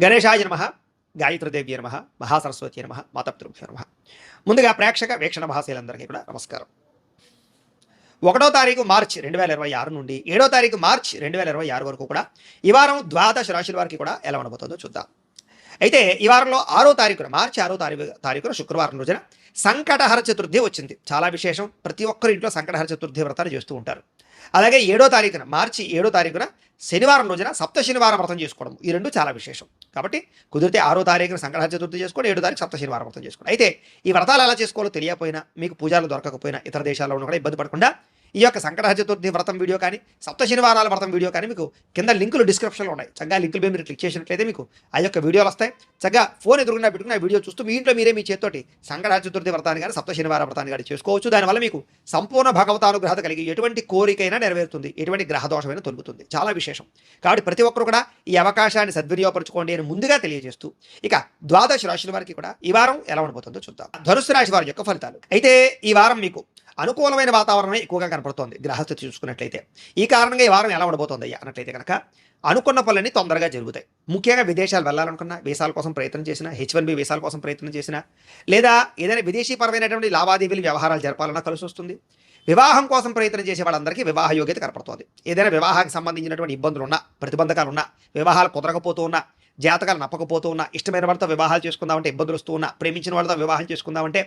గణేశాయ నమః, గాయత్రీదేవ్యై నమః, మహాసరస్వతి నమః, మాతాపితృభ్యో నమః. ముందుగా ప్రేక్షక వీక్షణ మహాశైలందరికీ కూడా నమస్కారం. 1వ తారీఖు మార్చి 2026 నుండి 7వ తారీఖు మార్చి 2026 వరకు కూడా ఈ వారం ద్వాదశ రాశుల వారికి కూడా ఎలా ఉండబోతుందో చూద్దాం. అయితే ఈ వారంలో 6వ తారీఖున మార్చి 6వ తారీఖున శుక్రవారం రోజున సంకటహర చతుర్థి వచ్చింది. చాలా విశేషం. ప్రతి ఒక్కరు ఇంట్లో సంకటహర చతుర్థి వ్రతాన్ని చేస్తూ ఉంటారు. అలాగే 7వ తారీఖున మార్చి 7వ తారీఖున శనివారం రోజున సప్త శనివారం వ్రతం చేసుకోవడం, ఈ రెండు చాలా విశేషం. కాబట్టి కుదిరితే 6వ తారీఖున సంకటహర చతుర్థి చేసుకోండి, 7వ తారీఖు సప్త శనివారం వ్రతం చేసుకోండి. అయితే ఈ వ్రతాలు ఎలా చేసుకోవాలో తెలియకపోయినా, మీకు పూజలు దొరకకపోయినా, ఇతర దేశాల్లో ఉన్న కూడా ఇబ్బంది పడకుండా ఈ యొక్క సంకటహర చతుర్థి వ్రతం వీడియో కానీ సప్త శనివారాల వ్రతం వీడియో కానీ మీకు కింద లింకులు డిస్క్రిప్షన్లో ఉన్నాయి. చక్కగా లింకులు మీరు క్లిక్ చేసినట్లయితే మీకు ఆ యొక్క వీడియోలు వస్తాయి. చక్కగా ఫోన్ ఎదురుకుండా పెట్టుకుని ఆ వీడియో చూస్తూ మీ ఇంట్లో మీరే మీ చేతితోటి సంకటహర చతుర్థి వ్రతాన్ని కానీ సప్త శనివార వ్రతాన్ని కానీ చేసుకోవచ్చు. దానివల్ల మీకు సంపూర్ణ భగవతానుగ్రహత కలిగి ఎటువంటి కోరికైనా నెరవేరుతుంది, ఎటువంటి గ్రహదోషమైనా తొలుగుతుంది. చాలా విశేషం. కాబట్టి ప్రతి ఒక్కరు కూడా ఈ అవకాశాన్ని సద్వినియోగపరచుకోండి అని ముందుగా తెలియజేస్తూ ఇక ద్వాదశ రాశుల వారికి కూడా ఈ వారం ఎలా ఉండబోతుందో చూద్దాం. ధనుసు రాశి వారి యొక్క ఫలితాలు. అయితే ఈ వారం మీకు అనుకూలమైన వాతావరణమే ఎక్కువగా కనపడుతోంది గ్రహస్థితి చూసుకున్నట్లయితే. ఈ కారణంగా ఈ వారం ఎలా ఉండబోతోంది అన్నట్లయితే కనుక అనుకున్న పనులన్నీ తొందరగా జరుగుతాయి. ముఖ్యంగా విదేశాలు వెళ్ళాలనుకున్నా, వీసాల కోసం ప్రయత్నం చేసినా, H1B వీసాల కోసం ప్రయత్నం చేసినా, లేదా ఏదైనా విదేశీపరమైనటువంటి లావాదేవీలు వ్యవహారాలు జరపాలన్నా కలిసి వస్తుంది. వివాహం కోసం ప్రయత్నం చేసే వాళ్ళందరికీ వివాహ యోగ్యత కనపడుతోంది. ఏదైనా వివాహానికి సంబంధించినటువంటి ఇబ్బందులు ఉన్నా, ప్రతిబంధకాలు ఉన్నా, వివాహాలు కుదరకపోతూ ఉన్నా, జాతకాలు నప్పకపోతూ ఉన్నా, ఇష్టమైన వాళ్ళతో వివాహాలు చేసుకుందామంటే ఇబ్బందులు వస్తూ ఉన్నా, ప్రేమించిన వాళ్ళతో వివాహం చేసుకుందామంటే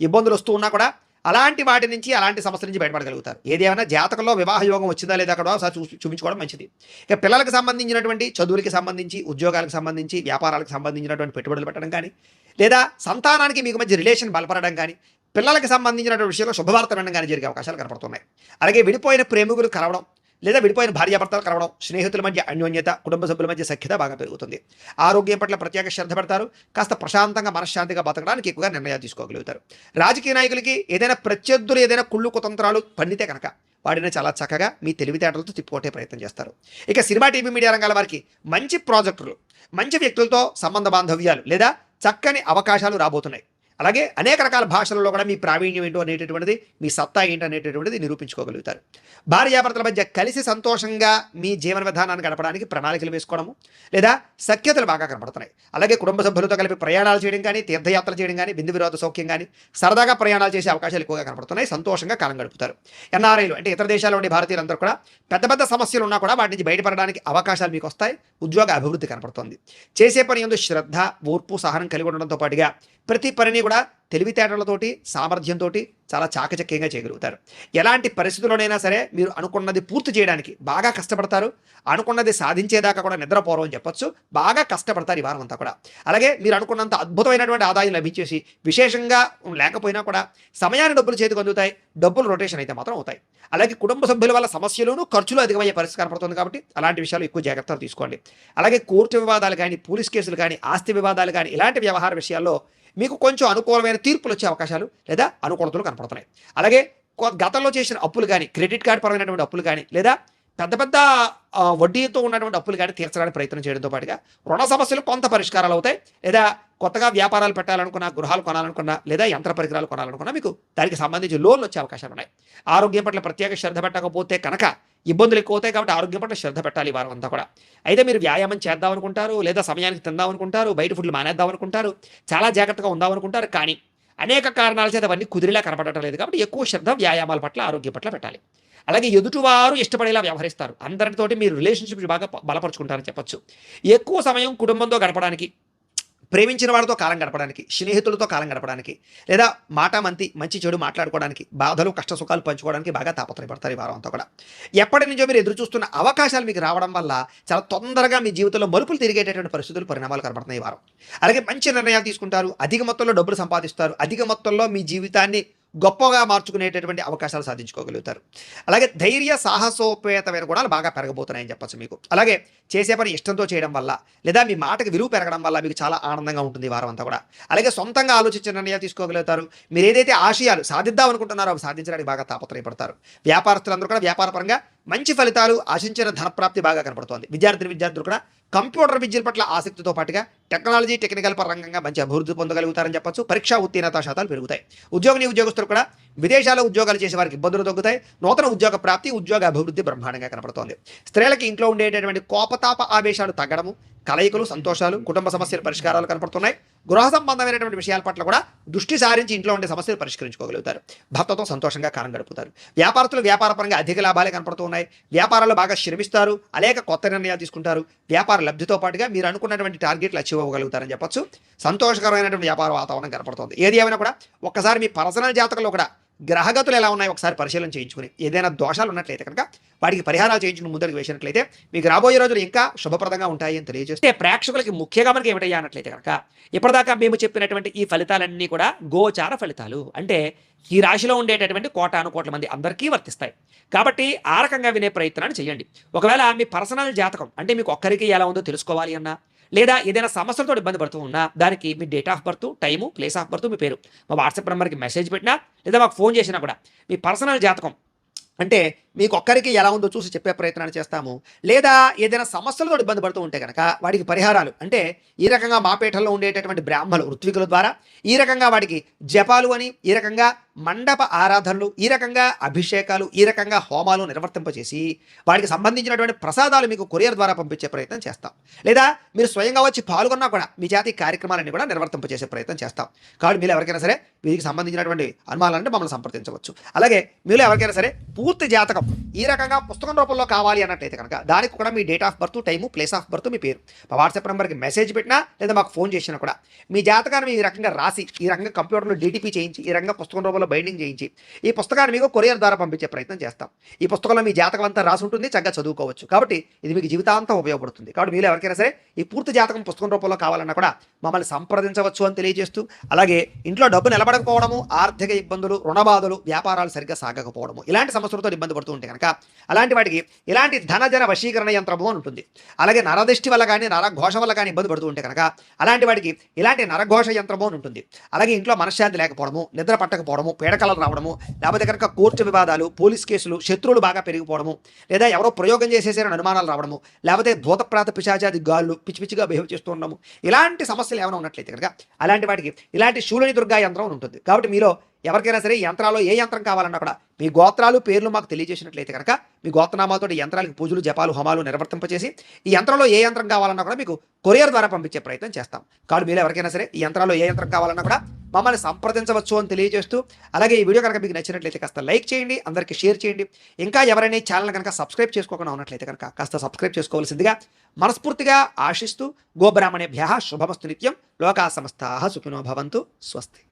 ఇబ్బందులు వస్తూ ఉన్నా కూడా అలాంటి వాటి నుంచి, అలాంటి సమస్యల నుంచి బయటపడగలుగుతారు. ఏదేమైనా జాతకంలో వివాహ యోగం వచ్చిందా లేదా అక్కడ ఒకసారి చూపించుకోవడం మంచిది. ఇక పిల్లలకు సంబంధించినటువంటి చదువులకి సంబంధించి, ఉద్యోగాలకు సంబంధించి, వ్యాపారాలకు సంబంధించినటువంటి పెట్టుబడులు పెట్టడం కానీ, లేదా సంతానానికి మీకు మధ్య రిలేషన్ బలపడడం కానీ, పిల్లలకు సంబంధించినటువంటి విషయంలో శుభవార్త వినడం కానీ జరిగే అవకాశాలు కనపడుతున్నాయి. అలాగే విడిపోయిన ప్రేమికులు కలవడం, లేదా విడిపోయిన భార్యాభర్తలు కలవడం, స్నేహితుల మధ్య అన్యోన్యత, కుటుంబ సభ్యుల మధ్య సఖ్యత బాగా పెరుగుతుంది. ఆరోగ్యం పట్ల ప్రత్యేక శ్రద్ధ పెడతారు. కాస్త ప్రశాంతంగా మనశ్శాంతిగా బతకడానికి ఎక్కువగా నిర్ణయాలు తీసుకోగలుగుతారు. రాజకీయ నాయకులకి ఏదైనా ప్రత్యర్థులు ఏదైనా కుళ్ళు కుతంత్రాలు పండితే కనుక వాటిని చాలా చక్కగా మీ తెలివితేటలతో తిప్పుకొట్టే ప్రయత్నం చేస్తారు. ఇక సినిమా, టీవీ, మీడియా రంగాల వారికి మంచి ప్రాజెక్టులు, మంచి వ్యక్తులతో సంబంధ బాంధవ్యాలు లేదా చక్కని అవకాశాలు రాబోతున్నాయి. అలాగే అనేక రకాల భాషలలో కూడా మీ ప్రావీణ్యం ఏంటో అనేటటువంటిది, మీ సత్తా ఏంటో అనేటటువంటిది నిరూపించుకోగలుగుతారు. భార్యాభర్తల మధ్య కలిసి సంతోషంగా మీ జీవన విధానాన్ని గడపడానికి ప్రణాళికలు వేసుకోవడము, లేదా సఖ్యతలు బాగా కనపడుతున్నాయి. అలాగే కుటుంబ సభ్యులతో కలిపి ప్రయాణాలు చేయడం కానీ, తీర్థయాత్రలు చేయడం కానీ, బిందు విరోధ సౌఖ్యం కానీ, సరదాగా ప్రయాణాలు చేసే అవకాశాలు ఎక్కువగా కనపడుతున్నాయి. సంతోషంగా కాలం గడుపుతారు. ఎన్ఆర్ఐలు అంటే ఇతర దేశాల్లో ఉండే భారతీయులందరూ కూడా పెద్ద పెద్ద సమస్యలు ఉన్నా కూడా వాటి నుంచి బయటపడడానికి అవకాశాలు మీకు వస్తాయి. ఉద్యోగ అభివృద్ధి కనపడుతుంది. చేసే పని యందు శ్రద్ధ, ఓర్పు, సహనం కలిగి ఉండడంతో పాటుగా ప్రతి పనిని కూడా తెలివితేటలతోటి, సామర్థ్యంతో చాలా చాకచక్యంగా చేయగలుగుతారు. ఎలాంటి పరిస్థితుల్లోనైనా సరే మీరు అనుకున్నది పూర్తి చేయడానికి బాగా కష్టపడతారు. అనుకున్నది సాధించేదాకా కూడా నిద్రపోరు అని చెప్పొచ్చు. బాగా కష్టపడతారు ఈ వారం అంతా కూడా. అలాగే మీరు అనుకున్నంత అద్భుతమైనటువంటి ఆదాయం లభించేసి, విశేషంగా లేకపోయినా కూడా సమయాన్ని డబ్బులు చేతికి అందుతాయి. డబ్బులు రొటేషన్ అయితే మాత్రం అవుతాయి. అలాగే కుటుంబ సభ్యుల వల్ల సమస్యలను, ఖర్చులు అధికమయ్యే పరిస్థితి కనపడుతుంది. కాబట్టి అలాంటి విషయాలు ఎక్కువ జాగ్రత్తలు తీసుకోండి. అలాగే కోర్టు వివాదాలు కానీ, పోలీస్ కేసులు కానీ, ఆస్తి వివాదాలు కానీ, ఇలాంటి వ్యవహార విషయాల్లో మీకు కొంచెం అనుకూలమైన తీర్పులు వచ్చే అవకాశాలు లేదా అనుకూలతలు కనపడుతున్నాయి. అలాగే గతంలో చేసిన అప్పులు కానీ, క్రెడిట్ కార్డు పరమైనటువంటి అప్పులు కానీ, లేదా పెద్ద పెద్ద వడ్డీతో ఉన్నటువంటి అప్పులు కానీ తీర్చడానికి ప్రయత్నం చేయడంతో పాటుగా రుణ సమస్యలు కొంత పరిష్కారాలు అవుతాయి. లేదా కొత్తగా వ్యాపారాలు పెట్టాలనుకున్నా, గృహాలు కొనాలనుకున్నా, లేదా యంత్ర పరికరాలు కొనాలనుకున్నా మీకు దానికి సంబంధించి లోన్లు వచ్చే అవకాశాలు ఉన్నాయి. ఆరోగ్యం పట్ల ప్రత్యేక శ్రద్ధ పెట్టకపోతే కనుక ఇబ్బందులు ఎక్కువ అవుతాయి. కాబట్టి ఆరోగ్యం పట్ల శ్రద్ధ పెట్టాలి ఈ వారం అంతా కూడా. అయితే మీరు వ్యాయామం చేద్దాం అనుకుంటారు, లేదా సమయానికి తిందాం అనుకుంటారు, బయట ఫుడ్లు మానేద్దాం అనుకుంటారు, చాలా జాగ్రత్తగా ఉందాం అనుకుంటారు. కానీ అనేక కారణాల చేత అవన్నీ కుదిరిలా కనపడటం లేదు. కాబట్టి ఎక్కువ శ్రద్ధ వ్యాయామాల పట్ల, ఆరోగ్యం పట్ల పెట్టాలి. అలాగే ఎదుటివారు ఇష్టపడేలా వ్యవహరిస్తారు. అందరితోటి మీరు రిలేషన్షిప్ బాగా బలపరుచుకుంటారని చెప్పొచ్చు. ఎక్కువ సమయం కుటుంబంతో గడపడానికి, ప్రేమించిన వారితో కాలం గడపడానికి, స్నేహితులతో కాలం గడపడానికి, లేదా మాటామంతి మంచి చెడు మాట్లాడుకోవడానికి, బాధలు కష్ట సుఖాలు పంచుకోవడానికి బాగా తాపత్రయపడతారు ఈ వారం అంతా కూడా. ఎప్పటి నుంచో మీరు ఎదురు చూస్తున్న అవకాశాలు మీకు రావడం వల్ల చాలా తొందరగా మీ జీవితంలో మలుపులు తిరిగేటటువంటి పరిస్థితులు, పరిణామాలు కనపడుతున్నాయి ఈ వారం. అలాగే మంచి నిర్ణయాలు తీసుకుంటారు. అధిక మొత్తంలో డబ్బులు సంపాదిస్తారు. అధిక మొత్తంలో మీ జీవితాన్ని గొప్పగా మార్చుకునేటటువంటి అవకాశాలు సాధించుకోగలుగుతారు. అలాగే ధైర్య, సాహసోపేతమైన గుణాలు బాగా పెరగబోతున్నాయని చెప్పచ్చు మీకు. అలాగే చేసే పని ఇష్టంతో చేయడం వల్ల, లేదా మీ మాటకి విలువ పెరగడం వల్ల మీకు చాలా ఆనందంగా ఉంటుంది ఈ వారం అంతా కూడా. అలాగే సొంతంగా ఆలోచించిన నిర్ణయాలు తీసుకోగలుగుతారు. మీరు ఏదైతే ఆశయాలు సాధిద్దాం అనుకుంటున్నారో అవి సాధించడానికి బాగా తాపత్రయపడతారు. వ్యాపారస్తులందరూ కూడా వ్యాపారపరంగా మంచి ఫలితాలు, ఆశించిన ధనప్రాప్తి బాగా కనపడుతోంది. విద్యార్థులు కూడా కంప్యూటర్ విద్యల పట్ల ఆసక్తితో పాటుగా టెక్నాలజీ, టెక్నికల్ పరంగా మంచి అభివృద్ధి పొందగలుగుతారని చెప్పొచ్చు. పరీక్షా ఉత్తీర్ణత శాతాలు పెరుగుతాయి. ఉద్యోగస్తులు కూడా విదేశాల్లో ఉద్యోగాలు చేసే వారికి ఇబ్బందులు తగ్గుతాయి. నూతన ఉద్యోగ ప్రాప్తి, ఉద్యోగ అభివృద్ధి బ్రహ్మాండంగా కనపడుతోంది. స్త్రీలకి ఇంట్లో ఉండేటటువంటి కోపతాప ఆవేశాలు తగ్గడము, కలయికలు, సంతోషాలు, కుటుంబ సమస్యల పరిష్కారాలు కనపడుతున్నాయి. గృహ సంబంధమైనటువంటి విషయాల పట్ల కూడా దృష్టి సారించి ఇంట్లో ఉండే సమస్యలు పరిష్కరించుకోగలుగుతారు. భర్తతో సంతోషంగా కాలం గడుపుతారు. వ్యాపారస్తులు వ్యాపారపరంగా అధిక లాభాలే కనపడుతూ ఉన్నాయి. వ్యాపారాల్లో బాగా శ్రమిస్తారు, అనేక కొత్త నిర్ణయాలు తీసుకుంటారు. వ్యాపార లబ్ధితో పాటుగా మీరు అనుకున్నటువంటి టార్గెట్లు అచీవ్ అవ్వగలుగుతారని చెప్పొచ్చు. సంతోషకరమైనటువంటి వ్యాపార వాతావరణం కనపడుతుంది. ఏది ఏమైనా కూడా ఒక్కసారి మీ పర్సనల్ జాతకంలో కూడా గ్రహగతులు ఎలా ఉన్నాయో ఒకసారి పరిశీలన చేయించుకుని ఏదైనా దోషాలు ఉన్నట్లయితే కనుక వాటికి పరిహారాలు చేయించుకుని ముందరికి వేసినట్లయితే మీకు రాబోయే రోజులు ఇంకా శుభప్రదంగా ఉంటాయి అని తెలియజేస్తే, ప్రేక్షకులకి ముఖ్యంగా మనకి ఏమిటయ్యా అన్నట్లయితే కనుక ఇప్పటిదాకా మేము చెప్పినటువంటి ఈ ఫలితాలన్నీ కూడా గోచార ఫలితాలు, అంటే ఈ రాశిలో ఉండేటటువంటి కోటాను కోట్ల మంది అందరికీ వర్తిస్తాయి. కాబట్టి ఆ రకంగా వినే ప్రయత్నాన్ని చేయండి. ఒకవేళ మీ పర్సనల్ జాతకం అంటే మీకు ఒక్కరికి ఎలా ఉందో తెలుసుకోవాలి అన్నా, లేదా ఏదైనా సమస్యలతో ఇబ్బంది పడుతూ ఉన్నా దానికి మీ date of birth, time, place of birth, మీ పేరు మా వాట్సాప్ నెంబర్కి మెసేజ్ పెట్టినా లేదా మాకు ఫోన్ చేసినా కూడా మీ పర్సనల్ జాతకం అంటే మీకు ఒక్కరికి ఎలా ఉందో చూసి చెప్పే ప్రయత్నాన్ని చేస్తాము. లేదా ఏదైనా సమస్యలతో ఇబ్బంది పడుతూ ఉంటే కనుక వాటికి పరిహారాలు అంటే ఈ రకంగా మా పీఠంలో ఉండేటటువంటి బ్రాహ్మణులు ఋత్వికుల ద్వారా ఈ రకంగా వాటికి జపాలు అని, ఈ రకంగా మండప ఆరాధనలు, ఈ రకంగా అభిషేకాలు, ఈ రకంగా హోమాలు నిర్వర్తింపచేసి వాటికి సంబంధించినటువంటి ప్రసాదాలు మీకు కొరియర్ ద్వారా పంపించే ప్రయత్నం చేస్తాం. లేదా మీరు స్వయంగా వచ్చి పాల్గొన్నా కూడా మీ జాతి కార్యక్రమాలన్నీ కూడా నిర్వర్తింపచేసే ప్రయత్నం చేస్తాం. కాబట్టి మీరు ఎవరికైనా సరే వీరికి సంబంధించినటువంటి అనుమానాలంటే మమ్మల్ని సంప్రదించవచ్చు. అలాగే మీరు ఎవరికైనా సరే పూర్తి జాతకం ఈ రకంగా పుస్తకం రూపంలో కావాలి అన్నట్లయితే కనుక దానికి కూడా మీ date of birth, time, place of birth, మీ పేరు మా వాట్సాప్ నెంబర్కి మెసేజ్ పెట్టినా లేదా మాకు ఫోన్ చేసినా కూడా మీ జాతకాన్ని ఈ రకంగా రాసి ఈ రకంగా కంప్యూటర్లో డీటీపీ చేయించి ఈ రకంగా పుస్తకం రూపంలో బైండింగ్ చేయించి ఈ పుస్తకాన్ని మీకు కొరియర్ ద్వారా పంపించే ప్రయత్నం చేస్తాం. ఈ పుస్తకంలో మీ జాతకం అంతా రాసి ఉంటుంది, చక్కగా చదువుకోవచ్చు. కాబట్టి ఇది మీకు జీవితాంతం ఉపయోగపడుతుంది. కాబట్టి మీరు ఎవరికైనా సరే ఈ పూర్తి జాతకం పుస్తకం రూపంలో కావాలన్నా కూడా మమ్మల్ని సంప్రదించవచ్చు అని తెలియజేస్తూ, అలాగే ఇంట్లో డబ్బు నిలబడకపోవడము, ఆర్థిక ఇబ్బందులు, రుణబాధలు, వ్యాపారాలు సరిగ్గా సాగకపోవడము ఇలాంటి సమస్యలతో ఇబ్బంది పడుతూ ఉంటే కనుక అలాంటి వాటికి ఇలాంటి ధనజన వశీకరణ యంత్రము అని ఉంటుంది. అలాగే నరదృష్టి వల్ల కానీ నరఘోష వల్ల కానీ ఇబ్బంది పడుతూ ఉంటే కనుక అలాంటి వాటికి ఇలాంటి నరఘోష యంత్రము అని ఉంటుంది. అలాగే ఇంట్లో మనశ్శాంతి లేకపోవడము, నిద్ర పట్టకపోవడము, పీడకలలు రావడము, లేకపోతే కనుక కోర్టు వివాదాలు, పోలీస్ కేసులు, శత్రువులు బాగా పెరిగిపోవడము, లేదా ఎవరో ప్రయోగం చేసేసారని అనుమానాలు రావడము, లేకపోతే భూతప్రాత పిశాచాది గాళ్ళు పిచ్చి పిచ్చిగా బిహేవ్ చేస్తూ ఉండము, ఇలాంటి సమస్యలు ఏమైనా ఉన్నట్లయితే కనుక అలాంటి వాటికి ఇలాంటి శూలిని దుర్గా యంత్రం అని ఉంటుంది. కాబట్టి మీలో ఎవరికైనా సరే యంత్రాల్లో ఏ యంత్రం కావాలన్నా కూడా మీ గోత్రాలు, పేర్లు మాకు తెలియజేసినట్లయితే కనుక మీ గోత్రనామాలతో యంత్రాలకు పూజలు, జపాలు, హోమాలు నిర్వర్తింపచేసి ఈ యంత్రంలో ఏ యంత్రం కావాలన్నా కూడా మీకు కొరియర్ ద్వారా పంపించే ప్రయత్నం చేస్తాం. కాబట్టి మీరు ఎవరికైనా సరే ఈ యంత్రాల్లో ఏ యంత్రం కావాలన్నా కూడా మమ్మల్ని సంప్రదించవచ్చు అని తెలియజేస్తూ, అలాగే ఈ వీడియో కనుక మీకు నచ్చినట్లయితే కాస్త లైక్ చేయండి, అందరికీ షేర్ చేయండి. ఇంకా ఎవరైనా ఈ ఛానల్ కనుక సబ్స్క్రైబ్ చేసుకోకుండా ఉన్నట్లయితే కనుక కాస్త సబ్స్క్రైబ్ చేసుకోవాల్సిందిగా మనస్ఫూర్తిగా ఆశిస్తూ, గోబ్రాహ్మణేభ్యః శుభమస్తు నిత్యం, లోకా సమస్తాః సుఖినో భవంతు, స్వస్తి.